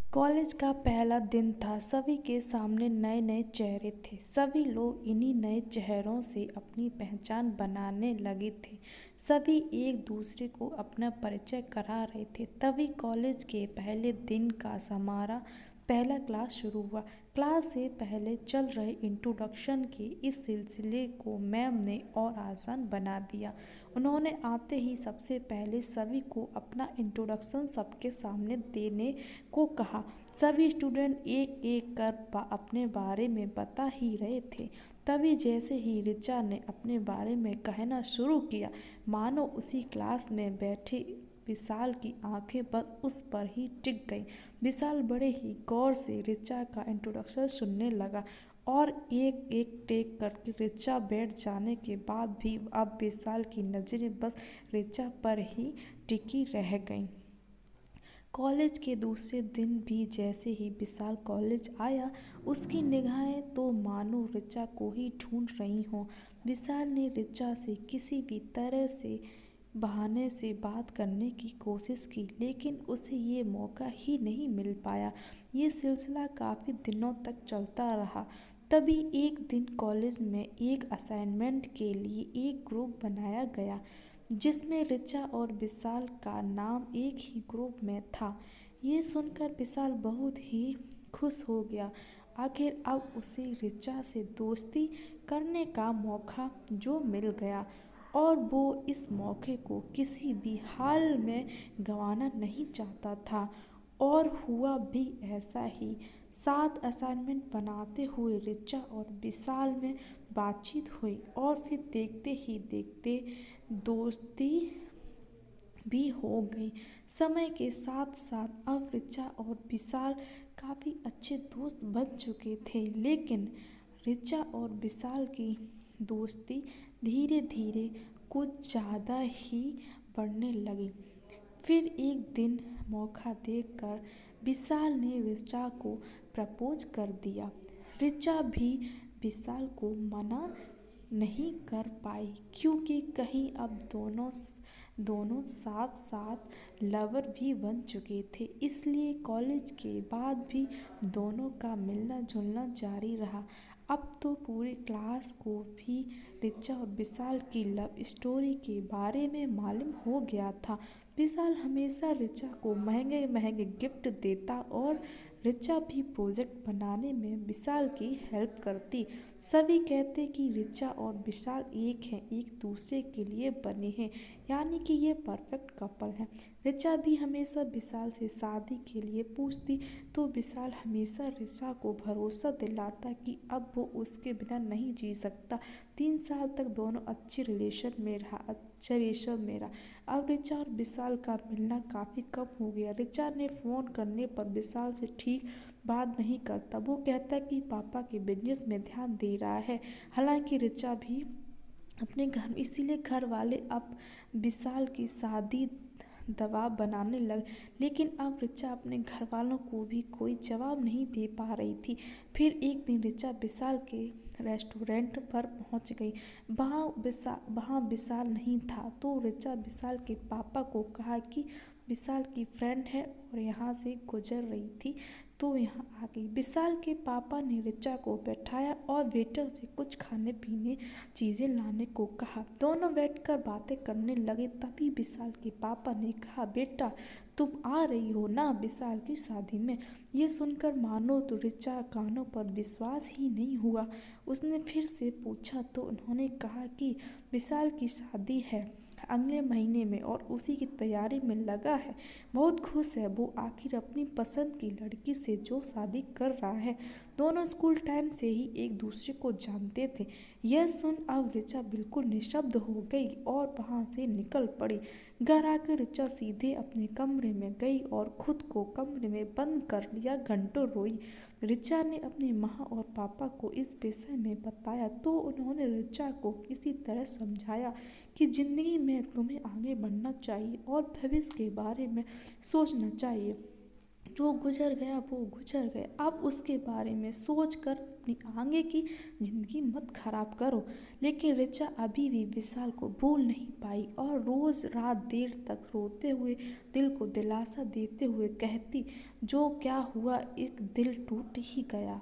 College का पहला दिन था। सभी के सामने नए नए चेहरे थे। सभी लोग इन्हीं नए चेहरों से अपनी पहचान बनाने लगे थे। सभी एक दूसरे को अपना परिचय करा रहे थे। तभी कॉलेज के पहले दिन का हमारा पहला क्लास शुरू हुआ। क्लास से पहले चल रहे इंट्रोडक्शन के इस सिलसिले को मैम ने और आसान बना दिया। उन्होंने आते ही सबसे पहले सभी को अपना इंट्रोडक्शन सबके सामने देने को कहा। सभी स्टूडेंट एक एक कर अपने बारे में बता ही रहे थे। तभी जैसे ही ऋचा ने अपने बारे में कहना शुरू किया, मानो उसी क्लास में बैठे विशाल की आंखें बस उस पर ही टिक गईं। विशाल बड़े ही गौर से ऋचा का इंट्रोडक्शन सुनने लगा और एक एक टेक करके ऋचा बैठ जाने के बाद भी अब विशाल की नज़रें बस ऋचा पर ही टिकी रह गईं। कॉलेज के दूसरे दिन भी जैसे ही विशाल कॉलेज आया, उसकी निगाहें तो मानो ऋचा को ही ढूंढ रही हों। विशाल ने ऋचा से किसी भी तरह से बहाने से बात करने की कोशिश की, लेकिन उसे ये मौका ही नहीं मिल पाया। ये सिलसिला काफ़ी दिनों तक चलता रहा। तभी एक दिन कॉलेज में एक असाइनमेंट के लिए एक ग्रुप बनाया गया, जिसमें ऋचा और विशाल का नाम एक ही ग्रुप में था। ये सुनकर विशाल बहुत ही खुश हो गया। आखिर अब उसे ऋचा से दोस्ती करने का मौका जो मिल गया, और वो इस मौके को किसी भी हाल में गंवाना नहीं चाहता था। और हुआ भी ऐसा ही। साथ असाइनमेंट बनाते हुए ऋचा और विशाल में बातचीत हुई और फिर देखते ही देखते दोस्ती भी हो गई। समय के साथ साथ अब ऋचा और विशाल काफ़ी अच्छे दोस्त बन चुके थे, लेकिन ऋचा और विशाल की दोस्ती धीरे धीरे कुछ ज़्यादा ही बढ़ने लगी। फिर एक दिन मौका देखकर विशाल ने ऋचा को प्रपोज कर दिया। ऋचा भी विशाल को मना नहीं कर पाई, क्योंकि कहीं अब दोनों साथ साथ लवर भी बन चुके थे। इसलिए कॉलेज के बाद भी दोनों का मिलना जुलना जारी रहा। अब तो पूरे क्लास को भी ऋचा और विशाल की लव स्टोरी के बारे में मालूम हो गया था। विशाल हमेशा ऋचा को महंगे महंगे गिफ्ट देता और ऋचा भी प्रोजेक्ट बनाने में विशाल की हेल्प करती। सभी कहते कि ऋचा और विशाल एक हैं, एक दूसरे के लिए बने हैं, यानी कि ये परफेक्ट कपल हैं। ऋचा भी हमेशा विशाल से शादी के लिए पूछती, तो विशाल हमेशा ऋचा को भरोसा दिलाता कि अब वो उसके बिना नहीं जी सकता। 3 साल तक दोनों अच्छे रिलेशन में रहा। अब ऋचा और विशाल का मिलना काफ़ी कम हो गया। ऋचा ने फ़ोन करने पर विशाल से ठीक बात नहीं करता। वो कहता है कि पापा के बिजनेस में ध्यान दे रहा है। हालांकि ऋचा भी अपने घर, इसीलिए घर वाले अब विशाल की शादी दबाव बनाने लगे, लेकिन अब ऋचा अपने घर वालों को भी कोई जवाब नहीं दे पा रही थी। फिर एक दिन ऋचा विशाल के रेस्टोरेंट पर पहुंच गई। वहाँ विशाल नहीं था, तो ऋचा विशाल के पापा को कहा कि विशाल की फ्रेंड है और यहाँ से गुजर रही थी, तो यहाँ आ गई। विशाल के पापा ने ऋचा को बैठाया और वेटर से कुछ खाने पीने चीज़ें लाने को कहा। दोनों बैठकर बातें करने लगे। तभी विशाल के पापा ने कहा, बेटा तुम आ रही हो ना विशाल की शादी में। ये सुनकर मानो तो ऋचा कानों पर विश्वास ही नहीं हुआ। उसने फिर से पूछा तो उन्होंने कहा कि विशाल की शादी है अगले महीने में और उसी की तैयारी में लगा है। बहुत खुश है वो आखिर अपनी पसंद की लड़की से जो शादी कर रहा है। दोनों स्कूल टाइम से ही एक दूसरे को जानते थे। यह सुन अब ऋचा बिल्कुल निशब्द हो गई और वहाँ से निकल पड़ी। घर आकर ऋचा सीधे अपने कमरे में गई और खुद को कमरे में बंद कर लिया। घंटों रोई। ऋचा ने अपनी माँ और पापा को इस विषय में बताया, तो उन्होंने ऋचा को किसी तरह समझाया कि ज़िंदगी में तुम्हें आगे बढ़ना चाहिए और भविष्य के बारे में सोचना चाहिए। जो गुजर गया वो गुजर गया, अब उसके बारे में सोचकर अपनी आगे की जिंदगी मत खराब करो। लेकिन ऋचा अभी भी विशाल को भूल नहीं पाई और रोज रात देर तक रोते हुए दिल को दिलासा देते हुए कहती, जो क्या हुआ, एक दिल टूट ही गया।